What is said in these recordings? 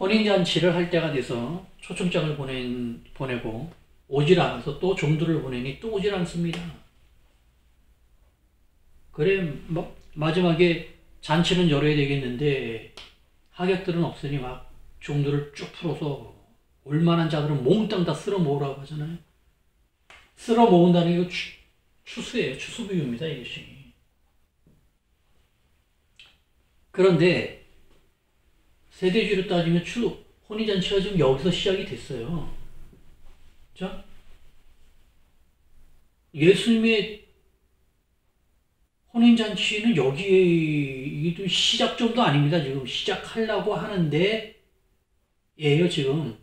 혼인잔치를 할 때가 돼서 초청장을 보내고 오질 않아서 또 종들을 보내니 또 오질 않습니다. 그래, 마지막에 잔치는 열어야 되겠는데 하객들은 없으니 막 종들을 쭉 풀어서 올만한 자들은 몽땅 다 쓸어 모으라고 하잖아요. 쓸어 모은다는 게 추수예요. 추수비유입니다, 이것이. 그런데 세대주의로 따지면 혼인잔치가 지금 여기서 시작이 됐어요. 자, 예수님의 혼인잔치는 여기에 이게 시작점도 아닙니다. 지금 시작하려고 하는데 예요 지금.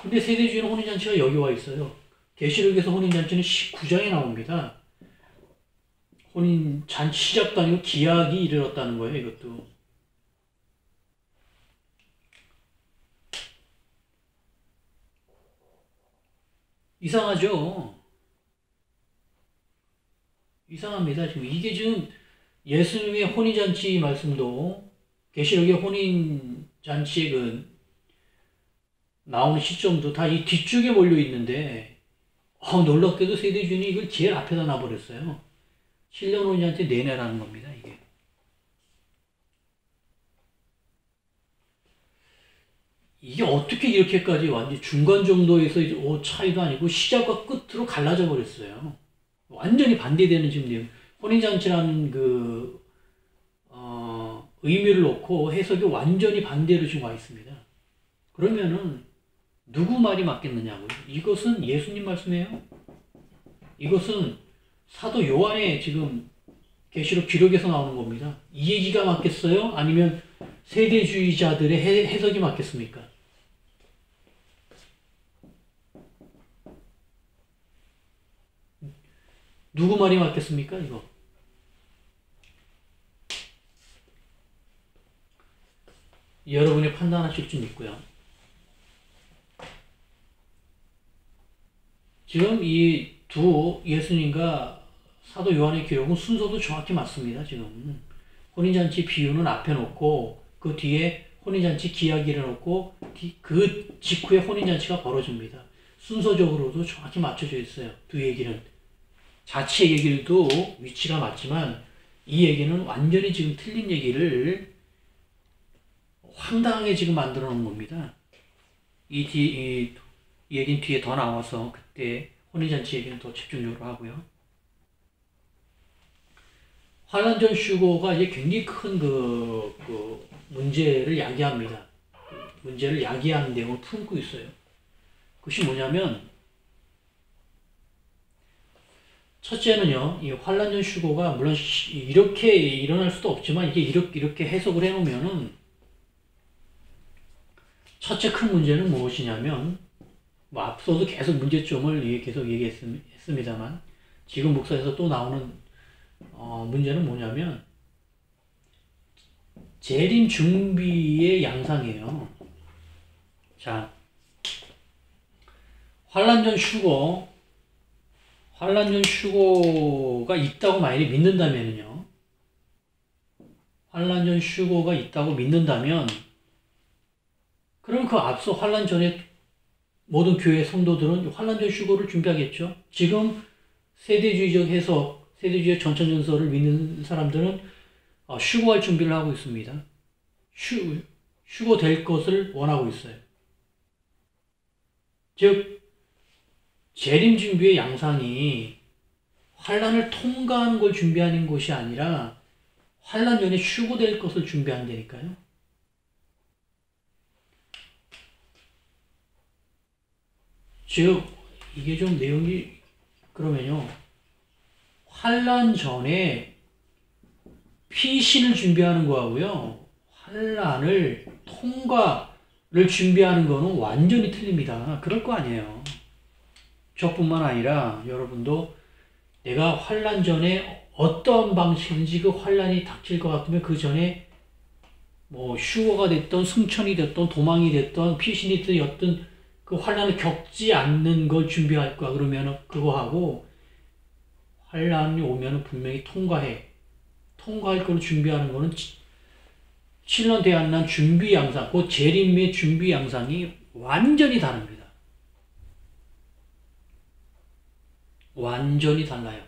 근데 세대주의는 혼인잔치가 여기 와 있어요. 계시록에서 혼인잔치는 19장에 나옵니다. 혼인잔치 시작도 아니고 기약이 이르렀다는 거예요. 이것도. 이상하죠? 이상합니다. 지금 이게 지금 예수님의 혼인잔치 말씀도 계시록의 혼인잔치의 나오는 시점도 다 이 뒤쪽에 몰려 있는데 놀랍게도 세대주의는 이걸 제일 앞에다 놔버렸어요. 신령 혼인잔치 내내라는 겁니다. 이게 어떻게 이렇게까지 완전 중간 정도에서 차이도 아니고 시작과 끝으로 갈라져 버렸어요. 완전히 반대되는 지금 내용. 혼인잔치라는 의미를 놓고 해석이 완전히 반대로 지금 와 있습니다. 그러면은 누구 말이 맞겠느냐고요? 이것은 예수님 말씀이에요? 이것은 사도 요한의 지금 계시록 기록에서 나오는 겁니다. 이 얘기가 맞겠어요? 아니면 세대주의자들의 해석이 맞겠습니까? 누구 말이 맞겠습니까? 이거. 여러분이 판단하실 줄 믿고요. 지금 이 두 예수님과 사도 요한의 기록은 순서도 정확히 맞습니다. 지금 혼인잔치 비유는 앞에 놓고 그 뒤에 혼인잔치 기약일을 놓고 그 직후에 혼인잔치가 벌어집니다. 순서적으로도 정확히 맞춰져 있어요. 두 얘기는. 자치의 얘기도 위치가 맞지만 이 얘기는 완전히 지금 틀린 얘기를 황당하게 지금 만들어 놓은 겁니다. 이 얘기는 뒤에 더 나와서 그때 혼인잔치 얘기는 더 집중적으로 하고요. 환란전 슈고가 이제 굉장히 큰 문제를 야기합니다. 문제를 야기하는 내용을 품고 있어요. 그것이 뭐냐면, 첫째는요, 이 환란전 슈고가 물론 이렇게 일어날 수도 없지만 이게 이렇게 해석을 해놓으면은 첫째 큰 문제는 무엇이냐면, 앞서도 계속 문제점을 계속 얘기했습니다만 지금 목사에서 또 나오는 문제는 뭐냐면 재림 준비의 양상이에요. 자, 환란전 슈고가 있다고 만약에 믿는다면요. 환란전 슈고가 있다고 믿는다면 그럼 그 앞서 환란 전에 모든 교회 성도들은 환란전 슈고를 준비하겠죠. 지금 세대주의적 해석, 세대주의 전천전설을 믿는 사람들은 슈고할 준비를 하고 있습니다. 슈고될 것을 원하고 있어요. 즉 재림 준비의 양상이 환란을 통과하는 걸 준비하는 것이 아니라 환란 전에 슈고될 것을 준비한다니까요. 즉 이게 좀 내용이 그러면요, 환란 전에 피신을 준비하는 거하고요, 환란을 통과를 준비하는 거는 완전히 틀립니다. 그럴 거 아니에요. 저뿐만 아니라 여러분도 내가 환란 전에 어떤 방식인지 그 환란이 닥칠 것 같으면 그 전에 뭐 슈거가 됐던 승천이 됐던 도망이 됐던 피신이 됐던 그 환란을 겪지 않는 걸 준비할 거야. 그러면은 그거 하고 환란이 오면은 분명히 통과할 걸 준비하는 거는 7년 대한난 준비 양상, 그 재림의 준비 양상이 완전히 다릅니다. 완전히 달라요.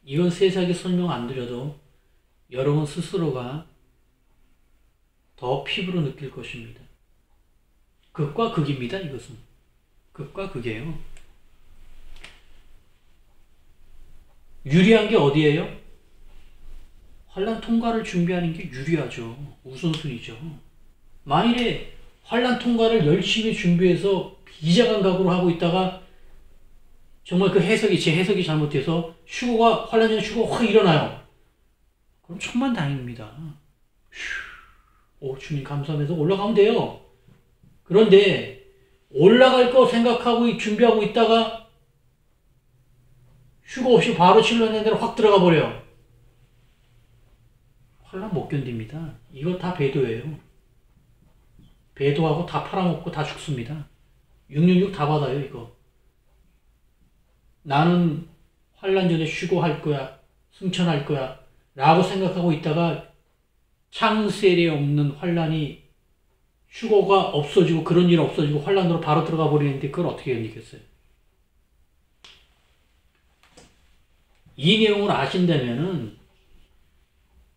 이건 세세하게 설명 안 드려도 여러분 스스로가 더 피부로 느낄 것입니다. 극과 극입니다. 이것은 극과 극이에요. 유리한 게 어디예요? 환란 통과를 준비하는 게 유리하죠. 우선순위죠. 만일에 환란 통과를 열심히 준비해서 비자감각으로 하고 있다가 정말 그 해석이 제 해석이 잘못돼서 휴고가 환란 전 휴고가 확 일어나요. 그럼 천만다행입니다. 오 주님 감사하면서 올라가면 돼요. 그런데 올라갈 거 생각하고 준비하고 있다가 휴가 없이 바로 7년 내로 확 들어가 버려요. 환란 못 견딥니다. 이거 다 배도예요. 배도하고 다 팔아먹고 다 죽습니다. 666 다 받아요 이거. 나는 환란 전에 휴고할 거야. 승천할 거야. 라고 생각하고 있다가 창세에 없는 환란이 휴고가 없어지고 그런 일 없어지고 환란으로 바로 들어가 버리는데 그걸 어떻게 견디겠어요? 이 내용을 아신다면은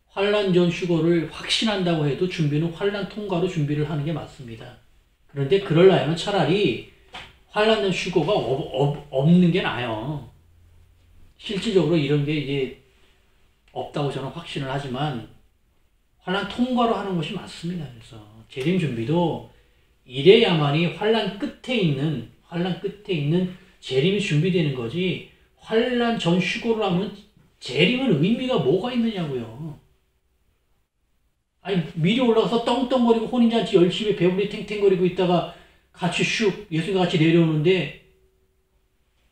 환란 전 휴고를 확신한다고 해도 준비는 환란 통과로 준비를 하는 게 맞습니다. 그런데 그러려면 차라리 환란 전 휴고가 없는 게 나아요. 실질적으로 이런 게 이제 없다고 저는 확신을 하지만 환란 통과로 하는 것이 맞습니다. 그래서 재림 준비도 이래야만이 환란 끝에 있는 재림이 준비되는 거지. 환란 전 휴고를 하면 재림은 의미가 뭐가 있느냐고요. 아니 미리 올라가서 떵떵거리고 혼인잔치 열심히 배불리 탱탱거리고 있다가 같이 예수님과 같이 내려오는데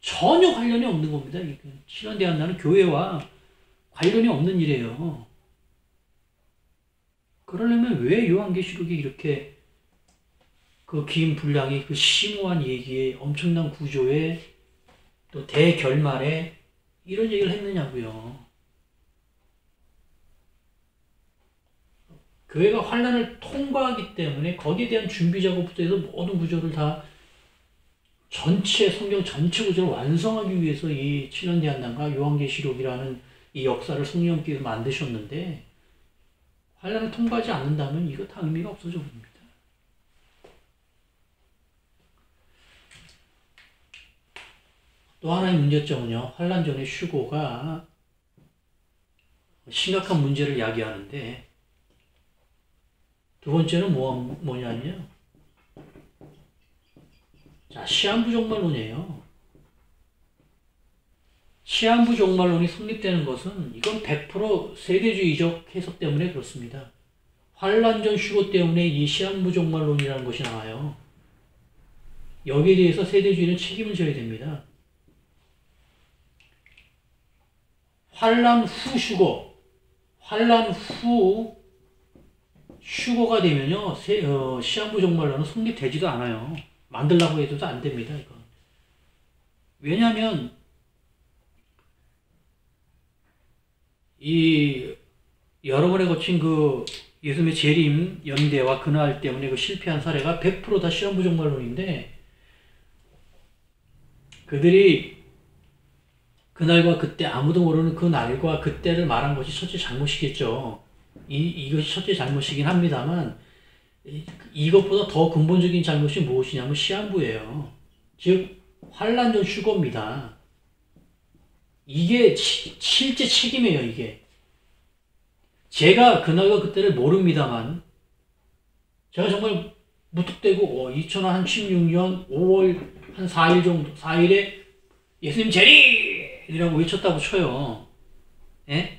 전혀 관련이 없는 겁니다. 7년 대한나는 교회와 관련이 없는 일이에요. 그러려면 왜 요한계시록이 이렇게 그 긴 분량의 그 심오한 얘기에 엄청난 구조에 또 대결말에 이런 얘기를 했느냐고요. 교회가 환란을 통과하기 때문에 거기에 대한 준비 작업부터 해서 모든 구조를 다 성경 전체 구조를 완성하기 위해서 이 7년 대한난과 요한계시록이라는 이 역사를 성령께서 만드셨는데 환란을 통과하지 않는다면 이거 다 의미가 없어져 버립니다. 또 하나의 문제점은요. 환란 전의 휴고가 심각한 문제를 야기하는데 두 번째는 뭐냐면요. 자, 시한부 종말론이에요. 시한부 종말론이 성립되는 것은 이건 100% 세대주의적 해석 때문에 그렇습니다. 환란 전 휴고 때문에 이 시한부 종말론이라는 것이 나와요. 여기에 대해서 세대주의는 책임을 져야 됩니다. 환란 후 휴고가 되면요, 시한부 종말론은 성립되지도 않아요. 만들라고 해도 안 됩니다, 이건. 왜냐하면, 여러 번에 거친 그 예수님의 재림 연대와 그날 때문에 그 실패한 사례가 100% 다 시한부 종말론인데, 그들이 그날과 그때 아무도 모르는 그 날과 그때를 말한 것이 첫째 잘못이겠죠. 이것이 첫째 잘못이긴 합니다만 이것보다 더 근본적인 잘못이 무엇이냐면 시한부예요. 즉 환란 전 휴고입니다. 이게 실제 책임이에요. 이게 제가 그날과 그때를 모릅니다만 제가 정말 무턱대고 2016년 5월 한 4일 정도 4일에 예수님 재림이라고 외쳤다고 쳐요. 예?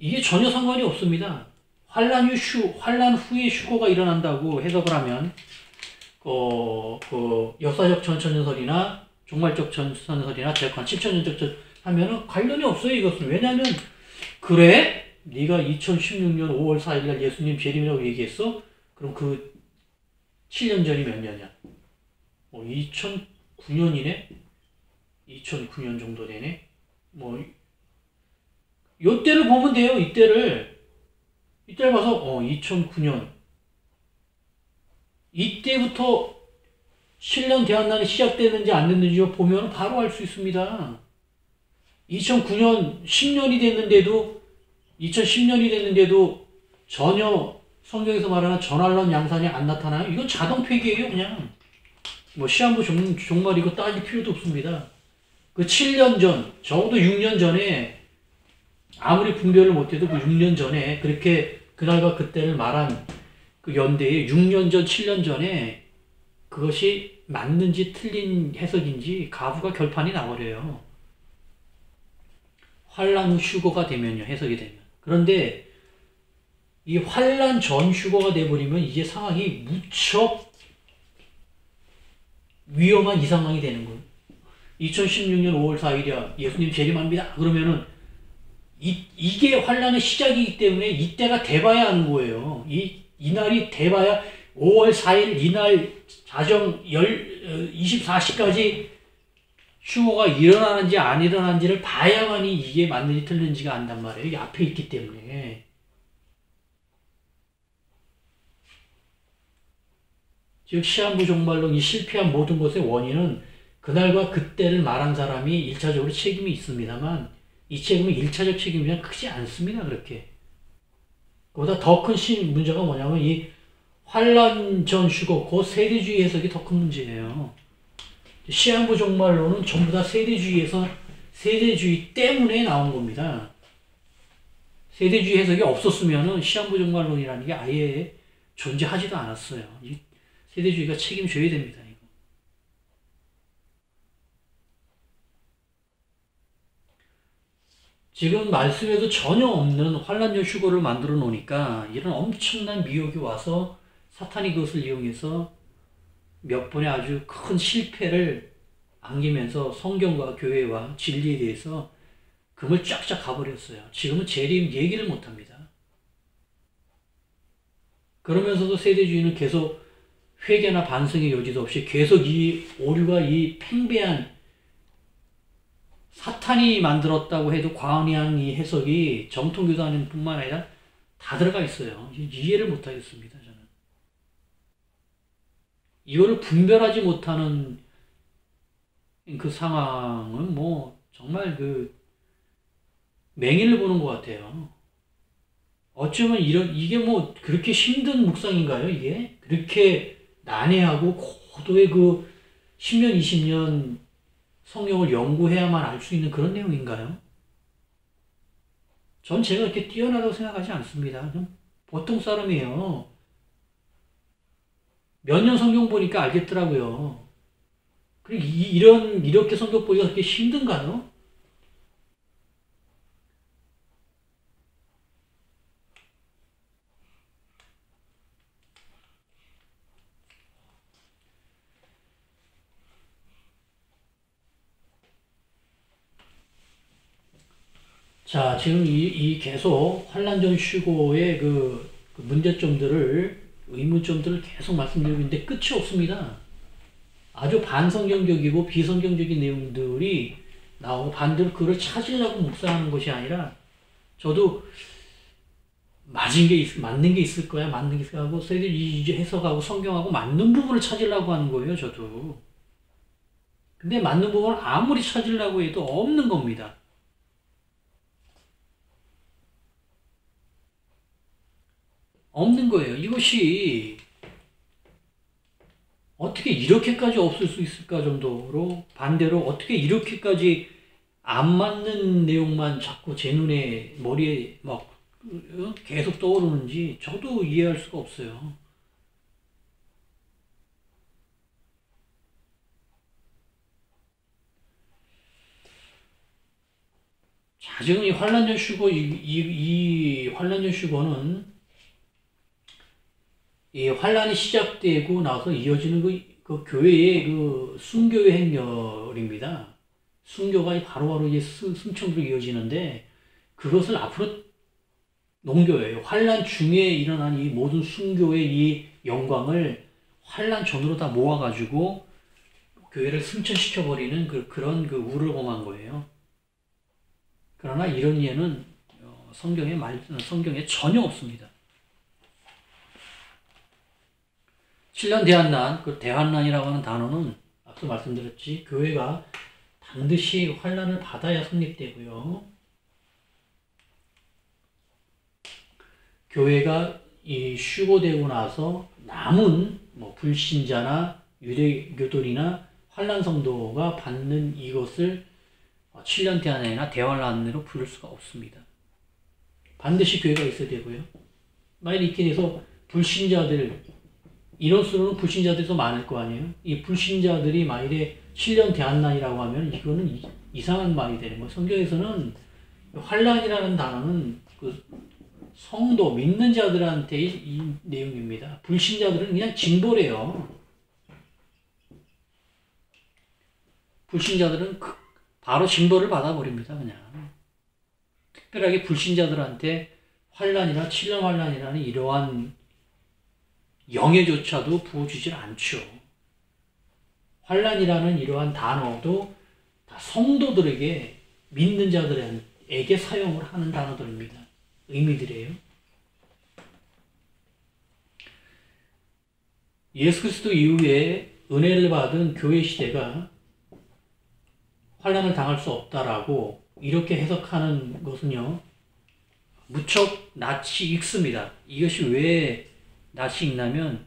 이게 전혀 상관이 없습니다. 환란 후에 휴고가 일어난다고 해석을 하면 역사적 전천연설이나 종말적 전천연설이나 제관 7천년적 하면은 관련이 없어요. 이것은. 왜냐하면 그래? 네가 2016년 5월 4일 날 예수님 재림이라고 얘기했어? 그럼 그 7년 전이 몇 년이야? 2009년이네? 2009년 정도 되네. 뭐 요때를 보면 돼요. 이때를 봐서 2009년 이때부터 신령 대환란이 시작됐는지 안 됐는지 보면 바로 알 수 있습니다. 2009년 10년이 됐는데도 2010년이 됐는데도 전혀 성경에서 말하는 전환란 양산이 안 나타나요. 이건 자동 폐기예요. 그냥 뭐 시한부 종말 이거 따질 필요도 없습니다. 그 7년 전, 적어도 6년 전에 아무리 분별을 못해도 그 6년 전에 그렇게 그날과 그때를 말한 그 연대에 6년 전, 7년 전에 그것이 맞는지 틀린 해석인지 가부가 결판이 나버려요. 환란 후 휴거가 되면요. 해석이 되면. 그런데 이 환란 전 휴거가 돼버리면 이제 상황이 무척 위험한 이 상황이 되는 거예요. 2016년 5월 4일이야. 예수님 재림합니다. 그러면은 이게 환란의 시작이기 때문에 이때가 돼봐야 하는 거예요. 이날이 돼봐야 5월 4일 이날 자정 24시까지 휴거가 일어나는지 안 일어나는지를 봐야만이 이게 맞는지 틀린지가 안단 말이에요. 이게 앞에 있기 때문에. 즉 시한부 종말론 이 실패한 모든 것의 원인은 그날과 그때를 말한 사람이 1차적으로 책임이 있습니다만 이 책임은 1차적 책임이 크지 않습니다. 그렇게. 그보다 더 큰 문제가 뭐냐면 이 환란 전 휴거, 그 세대주의 해석이 더 큰 문제예요. 시한부 종말론은 전부 다 세대주의 때문에 나온 겁니다. 세대주의 해석이 없었으면 시한부 종말론이라는 게 아예 존재하지도 않았어요. 이 세대주의가 책임져야 됩니다. 이거. 지금 말씀에도 전혀 없는 환란 전 휴거를 만들어 놓으니까 이런 엄청난 미혹이 와서 사탄이 그것을 이용해서 몇 번의 아주 큰 실패를 안기면서 성경과 교회와 진리에 대해서 금을 쫙쫙 가버렸어요. 지금은 재림 얘기를 못합니다. 그러면서도 세대주의는 계속 회개나 반성의 여지도 없이 계속 이 오류가 이 팽배한 사탄이 만들었다고 해도 과언이한 이 해석이 정통교단뿐만 아니라 다 들어가 있어요. 이해를 못하겠습니다. 저는. 이거를 분별하지 못하는 그 상황은 뭐 정말 그 맹인을 보는 것 같아요. 어쩌면 이게 뭐 그렇게 힘든 묵상인가요, 이게? 그렇게 난해하고 고도의 그 10년, 20년 성경을 연구해야만 알 수 있는 그런 내용인가요? 전 제가 그렇게 뛰어나다고 생각하지 않습니다. 좀 보통 사람이에요. 몇 년 성경 보니까 알겠더라고요. 그리고 이렇게 성경 보기가 그렇게 힘든가요? 자, 지금 이 계속 환란전 휴고의 그 문제점들을, 의문점들을 계속 말씀드리고 있는데 끝이 없습니다. 아주 반성경적이고 비성경적인 내용들이 나오고 반대로 그걸 찾으려고 묵상하는 것이 아니라 저도 맞는 게 있을 거야, 맞는 게 있을 거야 하고 이제 해석하고 성경하고 맞는 부분을 찾으려고 하는 거예요, 저도. 근데 맞는 부분을 아무리 찾으려고 해도 없는 겁니다. 없는 거예요. 이것이 어떻게 이렇게까지 없을 수 있을까 정도로 반대로 어떻게 이렇게까지 안 맞는 내용만 자꾸 제 눈에 머리에 막 계속 떠오르는지 저도 이해할 수가 없어요. 자, 지금 이 환란전 휴거 이 환란전 휴거는 이 환란이 시작되고 나서 이어지는 그 교회의 그 순교의 행렬입니다. 순교가 바로바로 이제 승천으로 이어지는데 그것을 앞으로 농교예요. 환란 중에 일어난 이 모든 순교의 이 영광을 환란 전으로 다 모아가지고 교회를 승천시켜버리는 그런 우를 범한 거예요. 그러나 이런 예는 성경에 전혀 없습니다. 7년 대환난, 그 대환난이라고 하는 단어는 앞서 말씀드렸지, 교회가 반드시 환난을 받아야 성립되고요. 교회가 이 휴고되고 나서 남은 불신자나 유대교들이나 환난 성도가 받는 이것을 7년 대환난이나 대환난으로 부를 수가 없습니다. 반드시 교회가 있어야 되고요. 만약 이렇게 돼서 불신자들, 인원수로는 불신자들이 더 많을 거 아니에요. 이 불신자들이 만일에 7년 대환난이라고 하면 이거는 이상한 말이 되는 거예요. 성경에서는 환난이라는 단어는 그 성도, 믿는 자들한테 이 내용입니다. 불신자들은 그냥 징벌해요. 불신자들은 바로 징벌을 받아버립니다. 그냥. 특별하게 불신자들한테 환난이나 7년 환난이라는 이러한 영예조차도 부어주질 않죠. 환난이라는 이러한 단어도 다 성도들에게, 믿는 자들에게 사용을 하는 단어들입니다. 의미들이에요. 예수 그리스도 이후에 은혜를 받은 교회 시대가 환난을 당할 수 없다라고 이렇게 해석하는 것은요, 무척 낯이 익습니다. 이것이 왜 낯이 익냐면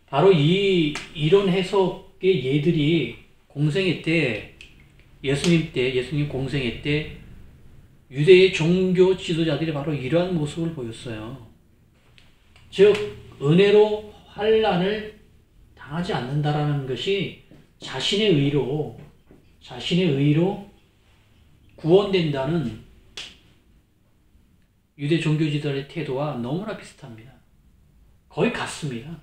바로 이런 해석의 예들이 공생애 때, 예수님 공생애 때 유대의 종교 지도자들이 바로 이러한 모습을 보였어요. 즉 은혜로 환난을 당하지 않는다라는 것이 자신의 의로 구원된다는 유대 종교 지도자의 태도와 너무나 비슷합니다. 거의 같습니다.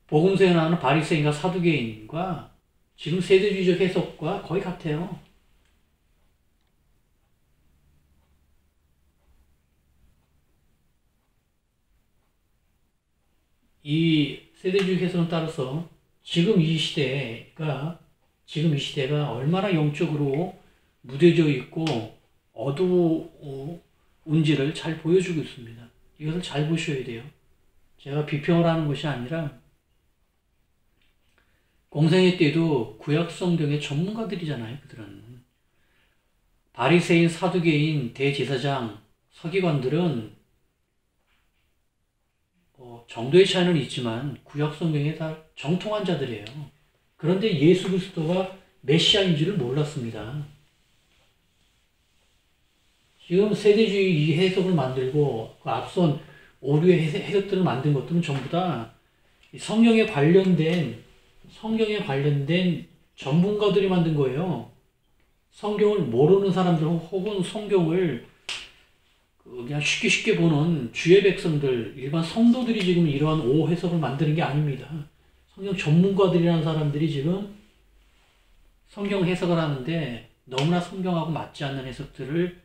복음 선언하는 바리새인과 사두개인과 지금 세대주의적 해석과 거의 같아요. 이 세대주의 해석에 따라서 지금 이 시대가 얼마나 영적으로 무뎌져 있고 어두운지를 잘 보여주고 있습니다. 이것을 잘 보셔야 돼요. 제가 비평을 하는 것이 아니라 공생애 때도 구약 성경의 전문가들이잖아요. 그들은 바리새인, 사두개인, 대제사장, 서기관들은 정도의 차이는 있지만 구약 성경에 다 정통한 자들이에요. 그런데 예수 그리스도가 메시아인 줄을 몰랐습니다. 지금 세대주의 이 해석을 만들고 그 앞선 오류의 해석들을 만든 것들은 전부 다 성경에 관련된 전문가들이 만든 거예요. 성경을 모르는 사람들 혹은 성경을 그냥 쉽게 보는 주의 백성들, 일반 성도들이 지금 이러한 오해석을 만드는 게 아닙니다. 성경 전문가들이라는 사람들이 지금 성경 해석을 하는데 너무나 성경하고 맞지 않는 해석들을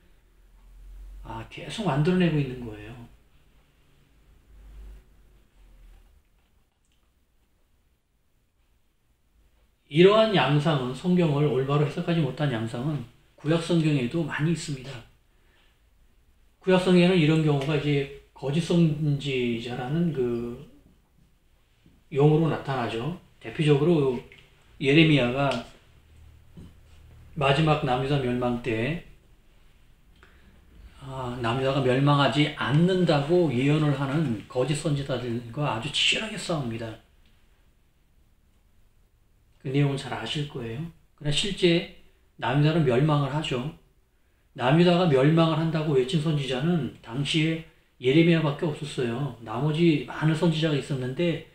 계속 만들어내고 있는 거예요. 이러한 양상은, 성경을 올바로 해석하지 못한 양상은 구약 성경에도 많이 있습니다. 구약 성경에는 이런 경우가 이제 거짓 선지자라는 그 용어로 나타나죠. 대표적으로 예레미야가 마지막 남유다 멸망 때 남유다가 멸망하지 않는다고 예언을 하는 거짓 선지자들과 아주 치열하게 싸웁니다. 그 내용은 잘 아실 거예요. 그러나 실제 남유다는 멸망을 하죠. 남유다가 멸망을 한다고 외친 선지자는 당시에 예레미야밖에 없었어요. 나머지 많은 선지자가 있었는데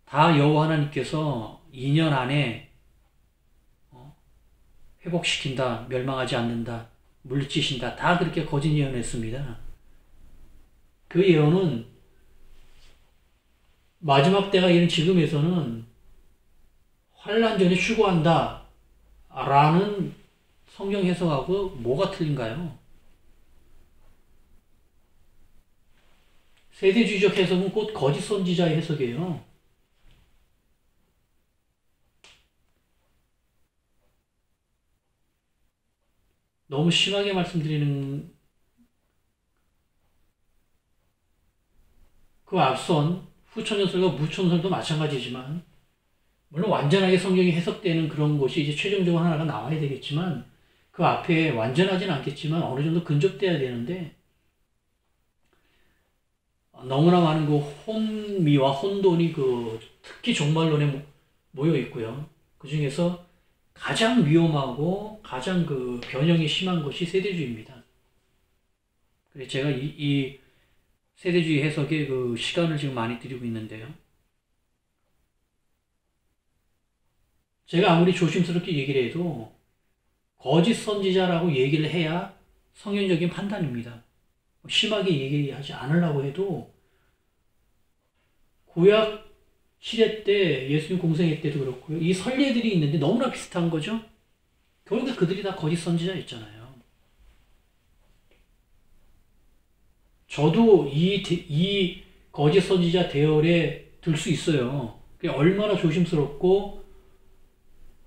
다 여호와 하나님께서 2년 안에 회복시킨다, 멸망하지 않는다, 물리치신다, 다 그렇게 거짓 예언했습니다. 그 예언은 마지막 때가 이른 지금에서는 환난 전에 휴거한다 라는 성경 해석하고 뭐가 틀린가요? 세대주의적 해석은 곧 거짓 선지자의 해석이에요. 너무 심하게 말씀드리는 그 앞선 후천연설과 무천설도 마찬가지지만 물론 완전하게 성경이 해석되는 그런 것이 이제 최종적으로 하나가 나와야 되겠지만 그 앞에 완전하진 않겠지만 어느 정도 근접돼야 되는데 너무나 많은 그 혼미와 혼돈이 그 특히 종말론에 모여 있고요. 그 중에서 가장 위험하고 가장 그 변형이 심한 것이 세대주의입니다. 그래서 제가 이 세대주의 해석에 그 시간을 지금 많이 들이고 있는데요. 제가 아무리 조심스럽게 얘기를 해도 거짓 선지자라고 얘기를 해야 성경적인 판단입니다. 심하게 얘기하지 않으려고 해도 구약 시대 때 예수님 공생애 때도 그렇고요. 이 선례들이 있는데 너무나 비슷한 거죠. 결국 그들이 다 거짓 선지자였잖아요. 저도 이 거짓 선지자 대열에 들 수 있어요. 그게 얼마나 조심스럽고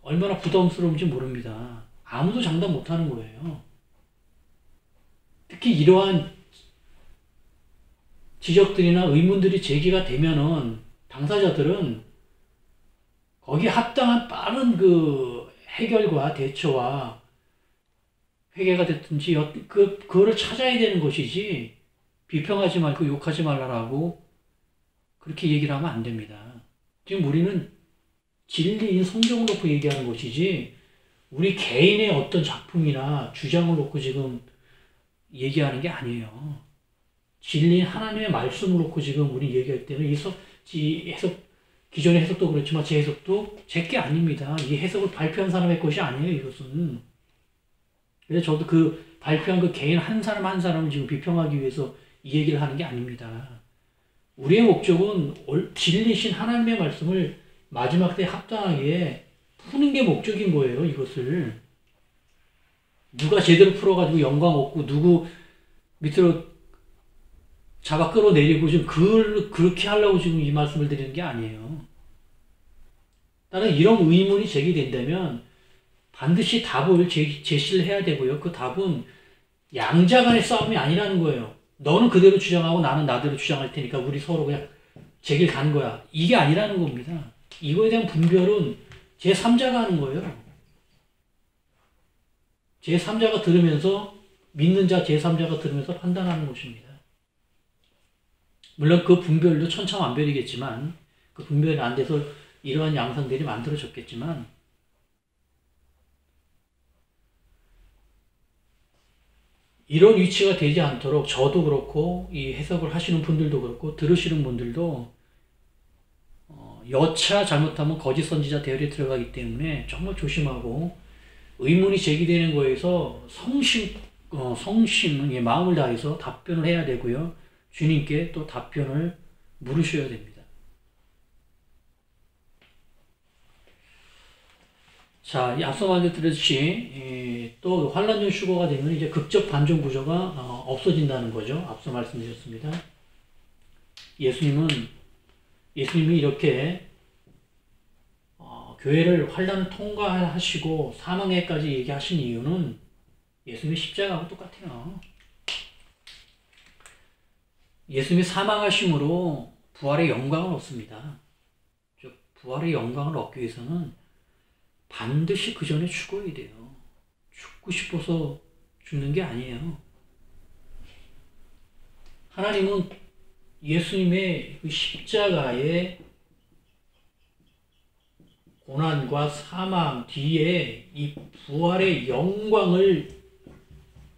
얼마나 부담스러운지 모릅니다. 아무도 장담 못하는 거예요. 특히 이러한 지적들이나 의문들이 제기가 되면은 당사자들은 거기에 합당한 빠른 그 해결과 대처와 회개가 됐든지 그거를 찾아야 되는 것이지 비평하지 말고 욕하지 말라라고 그렇게 얘기를 하면 안 됩니다. 지금 우리는 진리인 성경을 놓고 얘기하는 것이지 우리 개인의 어떤 작품이나 주장을 놓고 지금 얘기하는 게 아니에요. 진리인 하나님의 말씀을 놓고 지금 우리 얘기할 때는 이 해석, 기존의 해석도 그렇지만 제 해석도 제게 아닙니다. 이 해석을 발표한 사람의 것이 아니에요, 이것은. 그래서 저도 그 발표한 그 개인 한 사람 한 사람을 지금 비평하기 위해서 이 얘기를 하는 게 아닙니다. 우리의 목적은 진리신 하나님의 말씀을 마지막 때 합당하게 푸는 게 목적인 거예요, 이것을. 누가 제대로 풀어가지고 영광 얻고 누구 밑으로 잡아 끌어내리고 지금 그렇게 하려고 지금 이 말씀을 드리는 게 아니에요. 따라 이런 의문이 제기된다면 반드시 답을 제시를 해야 되고요. 그 답은 양자 간의 싸움이 아니라는 거예요. 너는 그대로 주장하고 나는 나대로 주장할 테니까 우리 서로 그냥 제 길 가는 거야. 이게 아니라는 겁니다. 이거에 대한 분별은 제3자가 하는 거예요. 제3자가 들으면서 믿는 자 제3자가 들으면서 판단하는 것입니다. 물론 그 분별도 천차만별이겠지만 그 분별이 안 돼서 이러한 양상들이 만들어졌겠지만 이런 위치가 되지 않도록 저도 그렇고 이 해석을 하시는 분들도 그렇고 들으시는 분들도 여차 잘못하면 거짓 선지자 대열에 들어가기 때문에 정말 조심하고 의문이 제기되는 거에서 성심, 마음을 다해서 답변을 해야 되고요. 주님께 또 답변을 물으셔야 됩니다. 자, 앞서 말씀드렸듯이 또 환란전 휴거가 되면 이제 극적 반전 구조가 없어진다는 거죠. 앞서 말씀드렸습니다. 예수님이 이렇게 교회를 환란을 통과하시고 사망에까지 얘기하신 이유는 예수님의 십자가하고 똑같아요. 예수님이 사망하심으로 부활의 영광을 얻습니다. 즉 부활의 영광을 얻기 위해서는 반드시 그 전에 죽어야 돼요. 죽고 싶어서 죽는 게 아니에요. 하나님은 예수님의 그 십자가의 고난과 사망 뒤에 이 부활의 영광을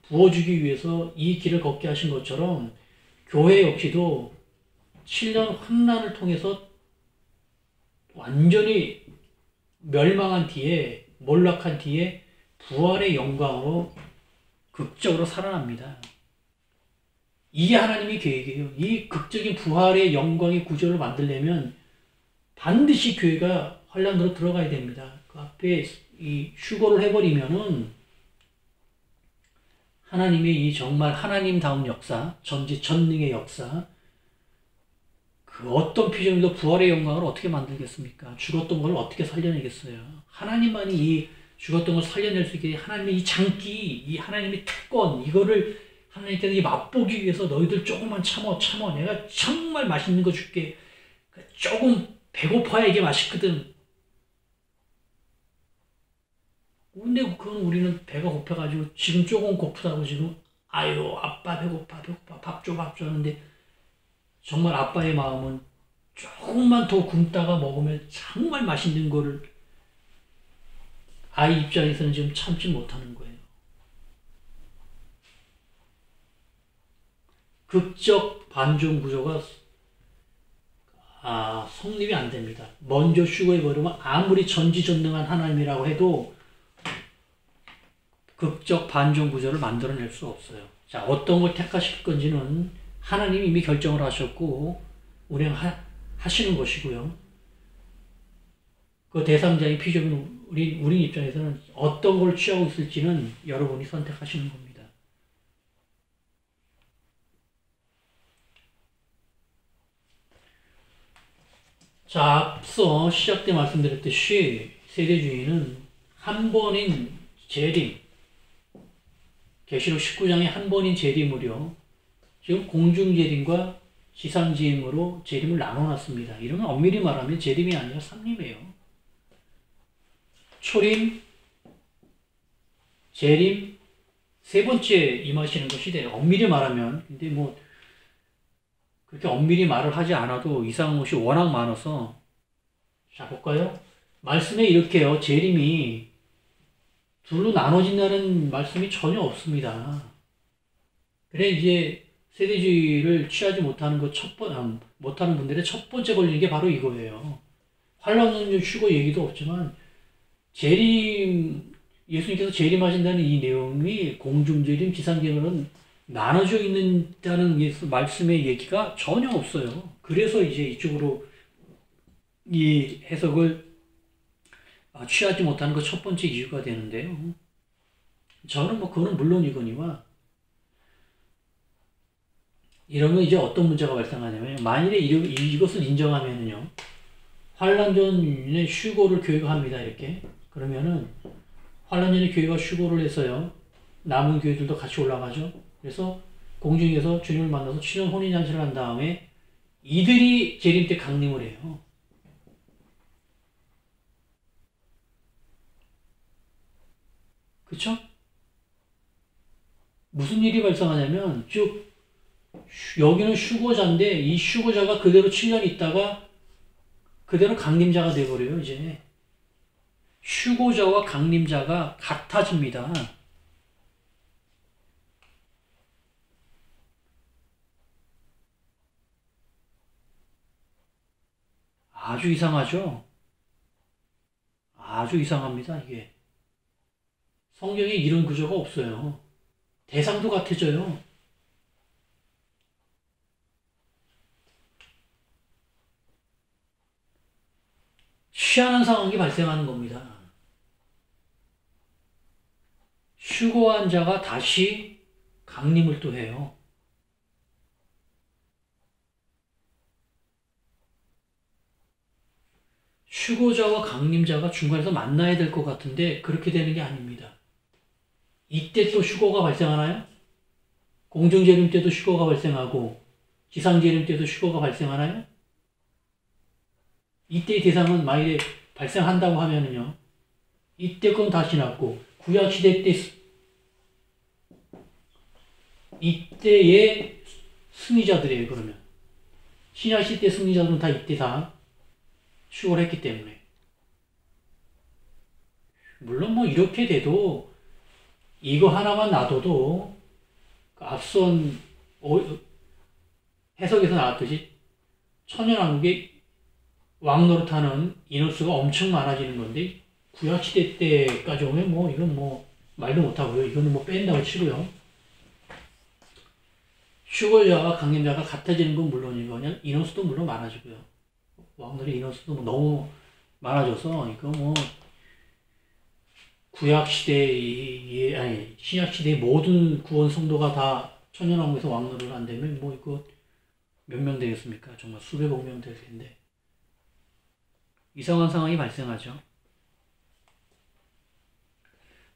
부어주기 위해서 이 길을 걷게 하신 것처럼 교회 역시도 7년 환난을 통해서 완전히 멸망한 뒤에 몰락한 뒤에 부활의 영광으로 극적으로 살아납니다. 이게 하나님의 계획이에요. 이 극적인 부활의 영광의 구조를 만들려면 반드시 교회가 환란으로 들어가야 됩니다. 그 앞에 이 휴거를 해버리면은 하나님의 이 정말 하나님다운 역사, 전지전능의 역사, 그 어떤 피조물도 부활의 영광을 어떻게 만들겠습니까? 죽었던 걸 어떻게 살려내겠어요? 하나님만이 이 죽었던 걸 살려낼 수 있게 하나님의 이 장기, 이 하나님의 특권, 이거를 하나님께서 이 맛보기 위해서 너희들 조금만 참어. 내가 정말 맛있는 거 줄게. 조금 배고파야 이게 맛있거든. 근데 그건 우리는 배가 고파가지고 지금 조금 고프다고 지금 아유 아빠 배고파 밥 줘 하는데 정말 아빠의 마음은 조금만 더 굶다가 먹으면 정말 맛있는 거를 아이 입장에서는 지금 참지 못하는 거예요. 극적 반전 구조가 성립이 안 됩니다. 먼저 휴거해버리면 아무리 전지전능한 하나님이라고 해도 극적 반전 구조를 만들어낼 수 없어요. 자, 어떤 걸 택하실 건지는 하나님이 이미 결정을 하셨고 운행하시는 것이고요. 그 대상자의 피조물 우리 입장에서는 어떤 걸 취하고 있을지는 여러분이 선택하시는 겁니다. 자, 앞서 시작 때 말씀드렸듯이 세대주의는 한 번인 재림, 계시록 19장에 한 번인 재림으로 지금 공중재림과 지상재림으로 재림을 나눠놨습니다. 이러면 엄밀히 말하면 재림이 아니라 삼림이에요. 초림, 재림, 세 번째 임하시는 것이 돼요. 엄밀히 말하면. 근데 뭐 그렇게 엄밀히 말을 하지 않아도 이상한 것이 워낙 많아서. 자, 볼까요? 말씀에 이렇게요. 재림이 둘로 나눠진다는 말씀이 전혀 없습니다. 그래 이제 세대주의를 취하지 못하는 못하는 분들의 첫 번째 걸리는 게 바로 이거예요. 환란은 휴거 얘기도 없지만 예수님께서 재림하신다는 이 내용이 공중재림, 지상재림은 나눠져 있다는 말씀의 얘기가 전혀 없어요. 그래서 이제 이쪽으로 이 해석을 취하지 못하는 그 첫 번째 이유가 되는데요. 저는 뭐 그거는 물론이거니와 이러면 이제 어떤 문제가 발생하냐면 만일에 이것을 인정하면은요 환란 전에 휴거를 교회가 합니다. 이렇게 그러면은 환란 전에 교회가 휴거를 해서요 남은 교회들도 같이 올라가죠. 그래서 공중에서 주님을 만나서 출연 혼인잔치를 한 다음에 이들이 재림 때 강림을 해요. 그쵸? 무슨 일이 발생하냐면 쭉 여기는 휴거자인데 이 휴거자가 그대로 7년 있다가 그대로 강림자가 돼버려요. 이제 휴거자와 강림자가 같아집니다. 아주 이상하죠? 아주 이상합니다. 이게 성경에 이런 구조가 없어요. 대상도 같아져요. 희한한 상황이 발생하는 겁니다. 휴거한 자가 다시 강림을 또 해요. 휴거자와 강림자가 중간에서 만나야 될 것 같은데 그렇게 되는 게 아닙니다. 이때 또 휴거가 발생하나요? 공중재림 때도 휴거가 발생하고 지상재림 때도 휴거가 발생하나요? 이때의 대상은 만일에 발생한다고 하면은요. 이때 건 다 지났고 구약시대 때 이때의 승리자들이에요. 그러면 신약시대 때 승리자들은 다 이때 다 휴거를 했기 때문에 물론 뭐 이렇게 돼도 이거 하나만 놔둬도 앞선 해석에서 나왔듯이 천연왕국의 왕노릇하는 인원수가 엄청 많아지는 건데 구약시대 때까지 오면 뭐 이건 뭐 말도 못하고요. 이거는 뭐 뺀다고 치고요. 휴거자와 강림자가 같아지는 건 물론이고 그냥 인원수도 물론 많아지고요. 왕들의 인원수도 너무 많아져서 이거 뭐 구약시대의 아니 신약시대의 모든 구원 성도가 다 천년왕국에서 왕노릇을 안 되면 뭐 이거 몇 명 되겠습니까? 정말 수백억 명 될 텐데 이상한 상황이 발생하죠.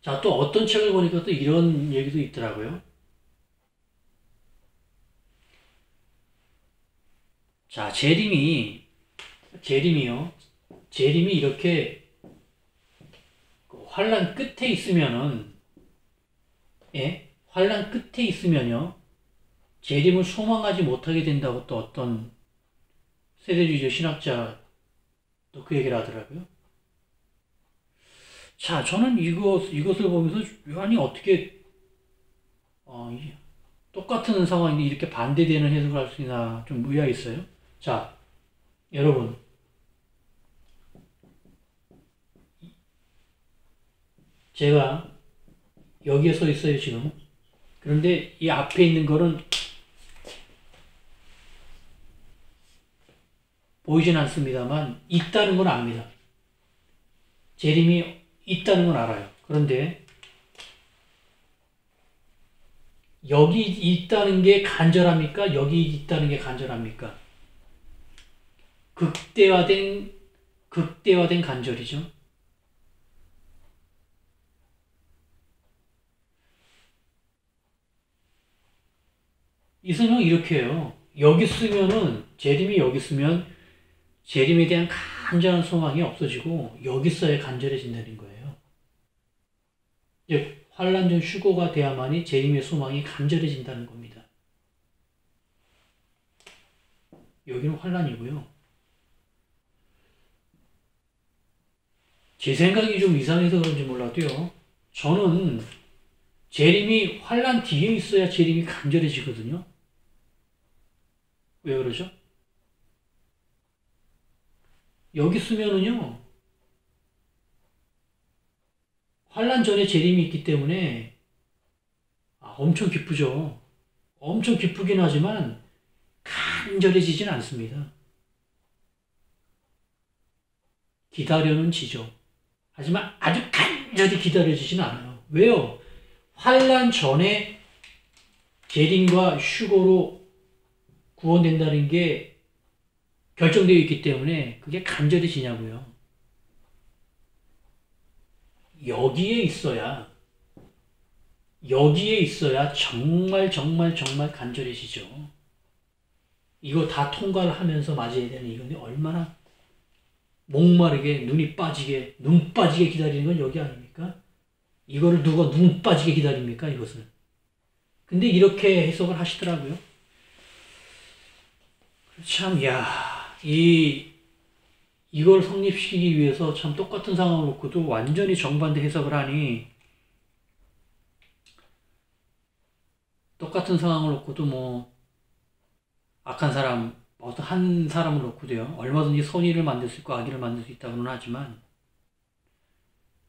자, 또 어떤 책을 보니까 또 이런 얘기도 있더라고요. 자, 재림이요. 재림이 이렇게 그 환란 끝에 있으면은, 예? 환란 끝에 있으면요. 재림을 소망하지 못하게 된다고 또 어떤 세대주의 신학자 또 그 얘기를 하더라고요. 자, 저는 이것을 보면서 아니, 어떻게, 똑같은 상황인데 이렇게 반대되는 해석을 할 수 있나 좀 의아가 있어요. 자, 여러분, 제가 여기에 서 있어요, 지금. 그런데 이 앞에 있는 거는 보이진 않습니다만, 있다는 건 압니다. 재림이 있다는 건 알아요. 그런데 여기 있다는 게 간절합니까? 여기 있다는 게 간절합니까? 극대화된 간절이죠. 이 설명 이렇게 해요. 여기 쓰면은, 재림이 여기 쓰면 재림에 대한 간절한 소망이 없어지고 여기 써야 간절해진다는 거예요. 즉, 환란 전 휴거가 돼야만이 재림의 소망이 간절해진다는 겁니다. 여기는 환란이고요. 제 생각이 좀 이상해서 그런지 몰라도요. 저는 재림이 환란 뒤에 있어야 재림이 간절해지거든요. 왜 그러죠? 여기 쓰면은요. 환란 전에 재림이 있기 때문에 엄청 기쁘죠. 엄청 기쁘긴 하지만 간절해지진 않습니다. 기다려는 지죠. 하지만 아주 간절히 기다려지진 않아요. 왜요? 환란 전에 재림과 휴거로 구원된다는 게 결정되어 있기 때문에 그게 간절해지냐고요. 여기에 있어야 정말 정말 정말 간절해지죠. 이거 다 통과를 하면서 맞아야 되는 이건데 얼마나 목마르게 눈 빠지게 기다리는 건 여기 아닙니까? 이거를 누가 눈 빠지게 기다립니까? 이것을. 근데 이렇게 해석을 하시더라고요. 참, 이걸 성립시키기 위해서 참 똑같은 상황을 놓고도 완전히 정반대 해석을 하니, 똑같은 상황을 놓고도 뭐, 악한 사람, 어떤 한 사람을 놓고도요, 얼마든지 선의를 만들 수 있고 악의를 만들 수 있다고는 하지만,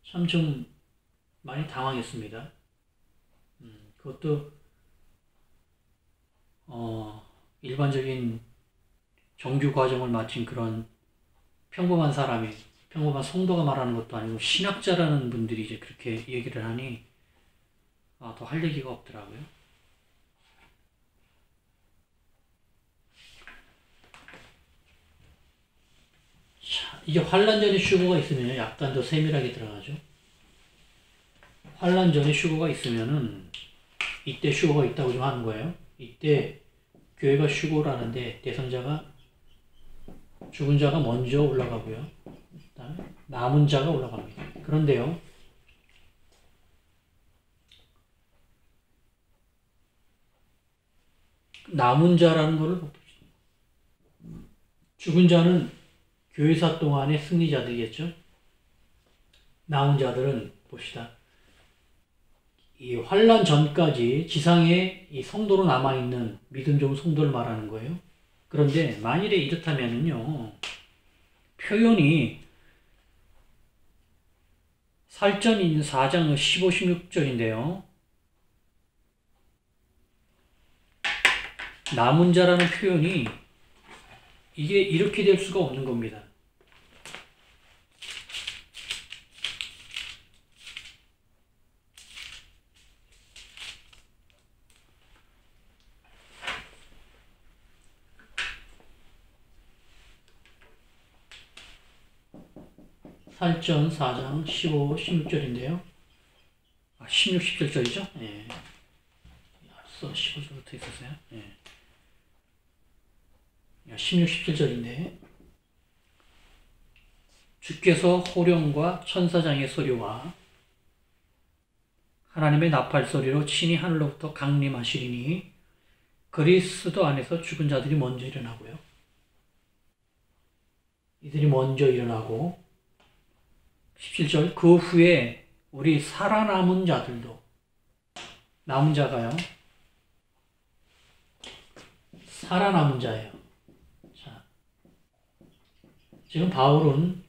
참 좀 많이 당황했습니다. 그것도, 일반적인 정규 과정을 마친 그런 평범한 성도가 말하는 것도 아니고 신학자라는 분들이 이제 그렇게 얘기를 하니 더 할 얘기가 없더라고요. 자, 이제 환란 전에 휴거가 있으면 약간 더 세밀하게 들어가죠. 환란 전에 휴거가 있으면은 이때 휴거가 있다고 좀 하는 거예요. 이때 교회가 휴거를 하는데 대상자가 죽은 자가 먼저 올라가고요. 그다음에 남은 자가 올라갑니다. 그런데요. 남은 자라는 것을 죽은 자는 교회사 동안의 승리자들이겠죠. 남은 자들은 봅시다. 이 환란 전까지 지상에 이 성도로 남아있는 믿음 좋은 성도를 말하는 거예요. 그런데 만일에 이렇다면은요. 표현이 살전 4장 15, 16절인데요. 남은 자라는 표현이 이게 이렇게 될 수가 없는 겁니다. 살전 4장 15, 16절인데요. 16, 17절이죠? 예. 앞서 15절부터 있었어요. 예. 16, 17절인데 주께서 호령과 천사장의 소리와 하나님의 나팔 소리로 친히 하늘로부터 강림하시리니 그리스도 안에서 죽은 자들이 먼저 일어나고요. 이들이 먼저 일어나고 17절 그 후에 우리 살아남은 자들도 남은 자가요. 살아남은 자예요. 자, 지금 바울은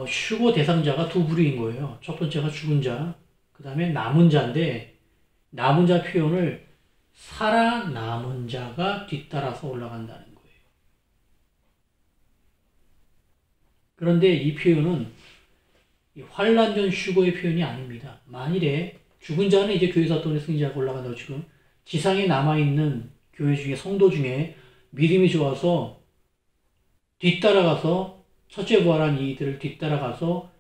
휴거 대상자가 두 부류인 거예요. 첫 번째가 죽은 자, 그 다음에 남은 자인데 남은 자 표현을 살아남은 자가 뒤따라서 올라간다는 거예요. 그런데 이 표현은 환란 전 휴거의 표현이 아닙니다. 만일에 죽은 자는 이제 교회 사건의 승리자가 올라간다고 지금 지상에 남아있는 교회 중에 성도 중에 믿음이 좋아서 뒤따라가서 첫째 부활한 이들을 뒤따라가서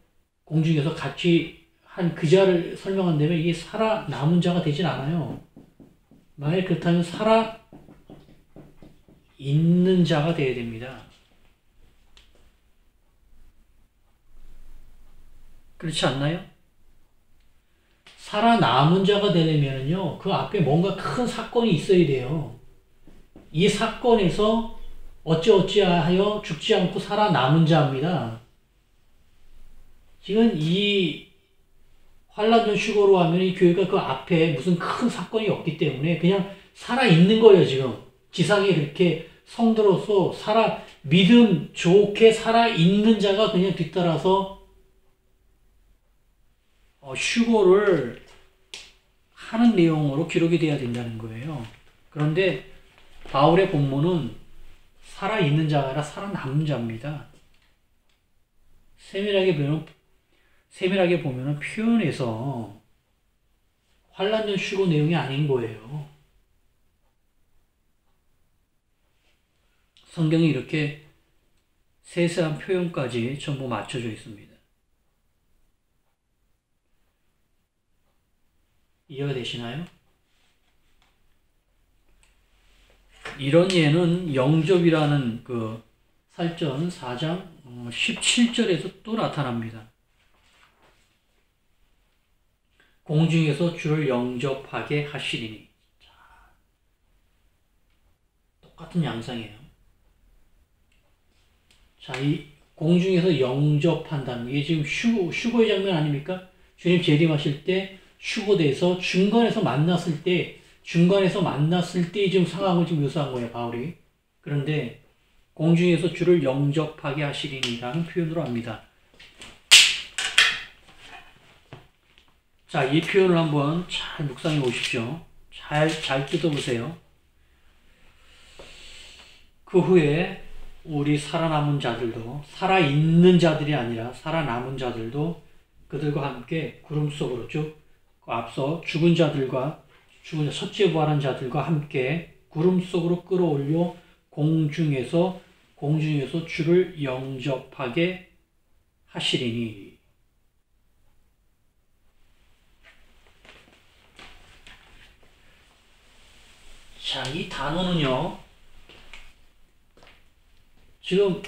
공중에서 같이 한 그 자를 설명한다면 이게 살아남은 자가 되진 않아요. 만약 그렇다면 살아있는 자가 되어야 됩니다. 그렇지 않나요? 살아남은 자가 되려면요, 그 앞에 뭔가 큰 사건이 있어야 돼요. 이 사건에서 어찌어찌하여 죽지 않고 살아남은 자입니다. 지금 이 환란전 휴거로 하면 이 교회가 그 앞에 무슨 큰 사건이 없기 때문에 그냥 살아있는 거예요, 지금. 지상에 그렇게 성도로서 믿음 좋게 살아있는 자가 그냥 뒤따라서 휴거를 하는 내용으로 기록이 돼야 된다는 거예요. 그런데 바울의 본문은 살아있는 자가 아니라 살아남은 자입니다. 세밀하게 보면 표현에서 환란전 휴거 내용이 아닌 거예요. 성경이 이렇게 세세한 표현까지 전부 맞춰져 있습니다. 이해가 되시나요? 이런 예는 영접이라는 그 살전 4장 17절에서 또 나타납니다. 공중에서 주를 영접하게 하시리니. 자, 똑같은 양상이에요. 자, 이 공중에서 영접한다는 게 지금 휴거의 장면 아닙니까? 주님 재림하실 때 휴거돼서 중간에서 만났을 때 지금 상황을 지금 묘사한 거예요, 바울이. 그런데 공중에서 주를 영접하게 하시리니라는 표현으로 합니다. 자, 이 표현을 한번 잘 묵상해 보십시오. 잘 뜯어보세요. 그 후에 우리 살아남은 자들도, 살아있는 자들이 아니라 살아남은 자들도 그들과 함께 구름 속으로 쭉 앞서 죽은 첫째 부활한 자들과 함께 구름 속으로 끌어올려 공중에서 주를 영접하게 하시리니. 자, 이 단어는요, 지금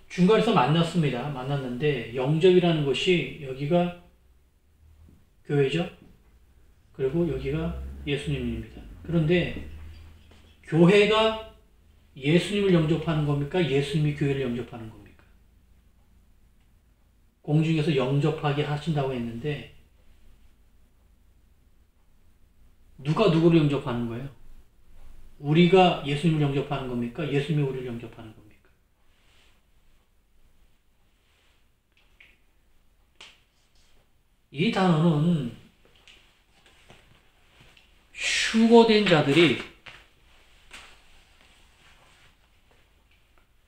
중간에서 만났는데 영접이라는 것이 여기가 교회죠. 그리고 여기가 예수님입니다. 그런데 교회가 예수님을 영접하는 겁니까? 예수님이 교회를 영접하는 겁니까? 공중에서 영접하게 하신다고 했는데 누가 누구를 영접하는 거예요? 우리가 예수님을 영접하는 겁니까? 예수님이 우리를 영접하는 겁니까? 이 단어는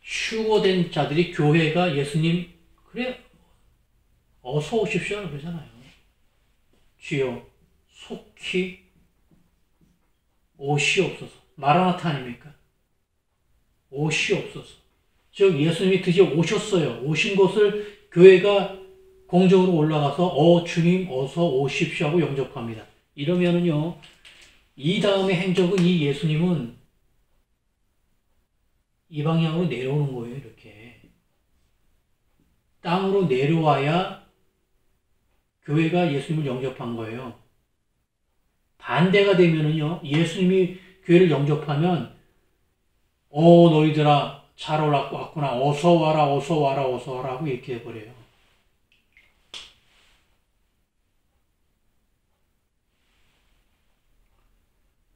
휴거된 자들이 교회가 예수님, 그래, 어서 오십시오 그러잖아요. 주여 속히 오시옵소서. 마라나타 아닙니까? 오시옵소서. 즉 예수님이 드디어 오셨어요. 오신 것을 교회가 공적으로 올라가서 주님 어서 오십시오 하고 영접합니다. 이러면은요, 이 다음에 행적은 이 예수님은 이 방향으로 내려오는 거예요. 이렇게 땅으로 내려와야 교회가 예수님을 영접한 거예요. 반대가 되면은요, 예수님이 교회를 영접하면 너희들아 잘 왔구나, 어서 와라 어서 와라 어서 와라 하고 이렇게 해버려요.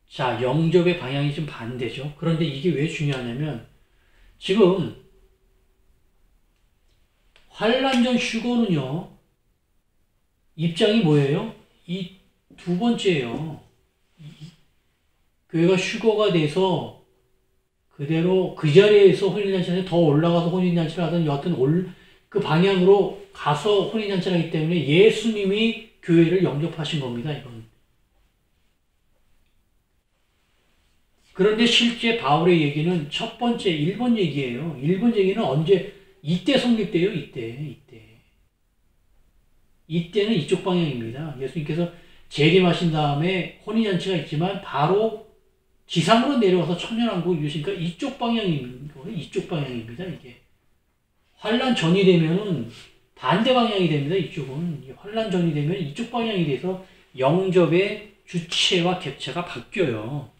자, 영접의 방향이 좀 반대죠. 그런데 이게 왜 중요하냐면 지금 환란전 휴거는요, 입장이 뭐예요? 이 두 번째예요. 교회가 휴거가 돼서 그대로 그 자리에서 혼인잔치를 더 올라가서 혼인잔치를 하든 여하튼 그 방향으로 가서 혼인잔치를 하기 때문에 예수님이 교회를 영접하신 겁니다. 이건. 그런데 실제 바울의 얘기는 첫 번째 1번 얘기예요. 1번 얘기는 언제? 이때 성립돼요. 이때는 이쪽 방향입니다. 예수님께서 재림하신 다음에 혼인잔치가 있지만 바로 지상으로 내려와서 천년왕국을 이루시니까 이쪽 방향입니다. 이쪽 방향입니다. 이게 환란 전이 되면은 반대 방향이 됩니다. 이쪽은 환란 전이 되면 이쪽 방향이 돼서 영접의 주체와 객체가 바뀌어요.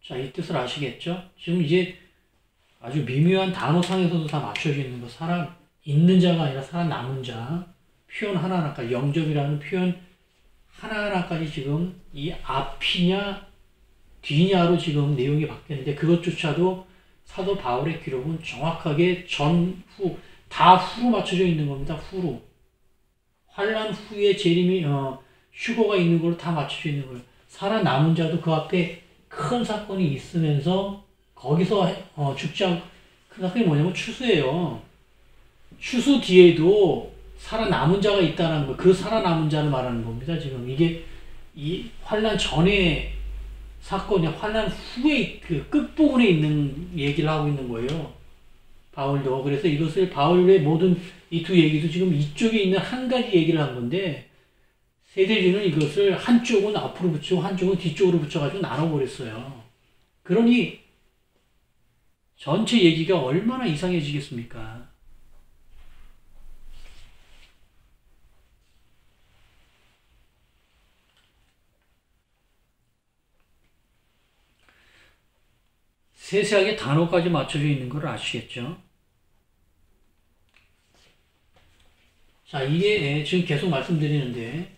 자, 이 뜻을 아시겠죠? 지금 이제 아주 미묘한 단어상에서도 다 맞춰져 있는 거. 살아 있는 자가 아니라 살아남은 자. 표현 하나하나까지, 영접이라는 표현 하나하나까지 지금 이 앞이냐 뒤냐로 지금 내용이 바뀌었는데 그것조차도 사도 바울의 기록은 정확하게 전, 후, 다 후로 맞춰져 있는 겁니다. 후로. 환란 후에 재림이, 휴거가 있는 걸로 다 맞춰져 있는 거예요. 살아남은 자도 그 앞에 큰 사건이 있으면서 거기서 죽지 않고, 그 사건이 뭐냐면 추수예요. 추수 뒤에도 살아남은 자가 있다는 거, 그 살아남은 자를 말하는 겁니다. 지금 이게 이 환란 전에 사건이 환란 후에 그 끝부분에 있는 얘기를 하고 있는 거예요. 바울도. 그래서 이것을 바울의 모든 이 두 얘기도 지금 이쪽에 있는 한 가지 얘기를 한 건데 세대주는 이것을 한쪽은 앞으로 붙이고 한쪽은 뒤쪽으로 붙여가지고 나눠버렸어요. 그러니 전체 얘기가 얼마나 이상해지겠습니까? 세세하게 단어까지 맞춰져 있는 걸 아시겠죠? 자, 이게 지금 계속 말씀드리는데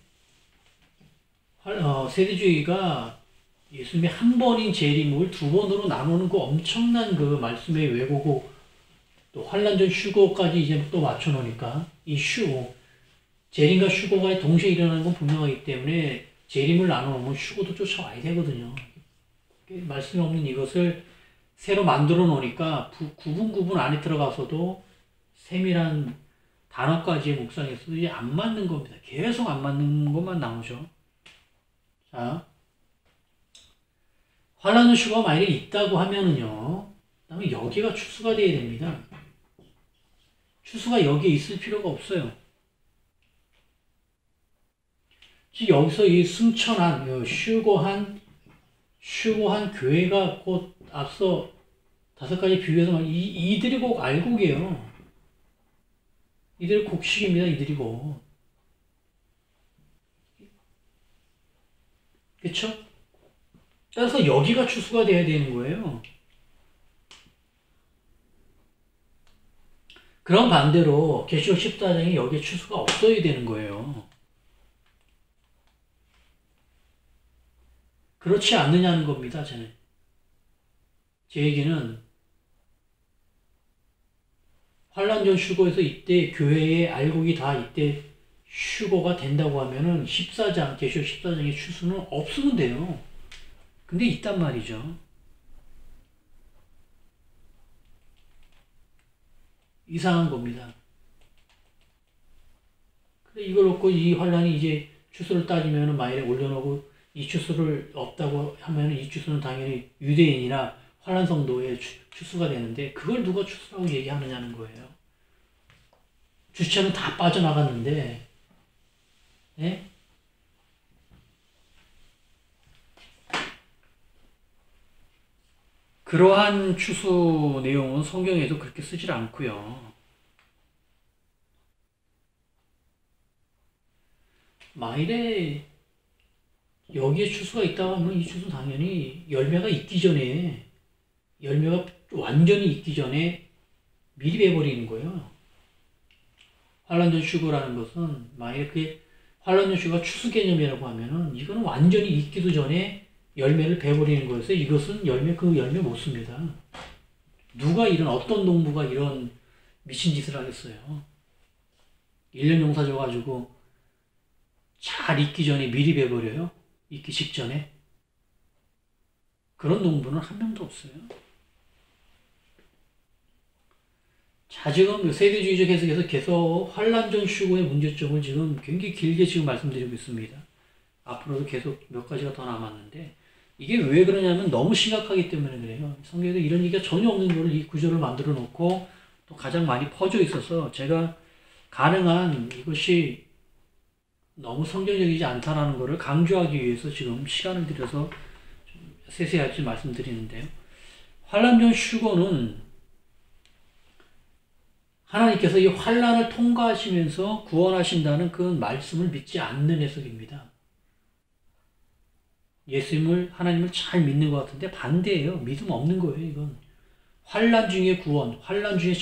세대주의가 예수님의 한 번인 재림을 두 번으로 나누는 그 엄청난 그 말씀의 왜곡고 또 환란전 휴거까지 이제 또 맞춰놓으니까 이 재림과 휴거가 동시에 일어나는 건 분명하기 때문에 재림을 나눠놓으면 휴거도 쫓아와야 되거든요. 말씀이 없는 이것을 새로 만들어 놓으니까 구분 안에 들어가서도 세밀한 단어까지의 묵상에서도 이제 안 맞는 겁니다. 계속 안 맞는 것만 나오죠. 자, 환란의 휴거가 만약에 있다고 하면은요, 그다음에 여기가 추수가 돼야 됩니다. 추수가 여기에 있을 필요가 없어요. 지금 여기서 이 승천한, 휴거한 교회가 곧 앞서 5가지 비유해서 이들이 곧 알곡이에요. 이들이 곡식입니다. 이들이 곧. 그쵸? 따라서 여기가 추수가 돼야 되는 거예요. 그런 반대로 계시록 14장에 여기에 추수가 없어야 되는 거예요. 그렇지 않느냐는 겁니다. 저는. 제 얘기는 환란전 휴거에서 이때 교회의 알곡이 다 이때 휴거가 된다고 하면은 계시록 14장의 추수는 없으면 돼요. 근데 있단 말이죠. 이상한 겁니다. 근데 이걸 놓고 이 환란이 이제 추수를 따지면 마일에 올려놓고 이 추수를 없다고 하면 이 추수는 당연히 유대인이나 환란 성도의 추수가 되는데 그걸 누가 추수라고 얘기하느냐는 거예요. 주체는 다 빠져나갔는데, 예? 그러한 추수 내용은 성경에도 그렇게 쓰질 않고요. 만일에 여기에 추수가 있다고 하면 이 추수 당연히 열매가 있기 전에 열매가 완전히 있기 전에 미리 베버리는 거예요. 환란전 휴거라는 것은 만약에 그게 환란전 휴거가 추수 개념이라고 하면은 이거는 완전히 익기도 전에 열매를 베버리는 거여서 이것은 그 열매 못 씁니다. 누가 어떤 농부가 이런 미친 짓을 하겠어요. 1년 농사 져가지고 잘 익기 전에 미리 베버려요. 익기 직전에. 그런 농부는 한 명도 없어요. 자, 지금 세대주의적 해석에서 계속 환란전 휴거의 문제점을 지금 굉장히 길게 지금 말씀드리고 있습니다. 앞으로도 계속 몇 가지가 더 남았는데 이게 왜 그러냐면 너무 심각하기 때문에 그래요. 성경에도 이런 얘기가 전혀 없는 거를 이 구조를 만들어 놓고 또 가장 많이 퍼져 있어서 제가 가능한 이것이 너무 성경적이지 않다라는 것을 강조하기 위해서 지금 시간을 들여서 좀 세세하게 말씀드리는데요. 환란전 휴거는 하나님께서 이 환란을 통과하시면서 구원하신다는 그 말씀을 믿지 않는 해석입니다. 예수님을 하나님을 잘 믿는 것 같은데 반대예요. 믿음 없는 거예요. 이건 환란 중에 구원, 환란 중에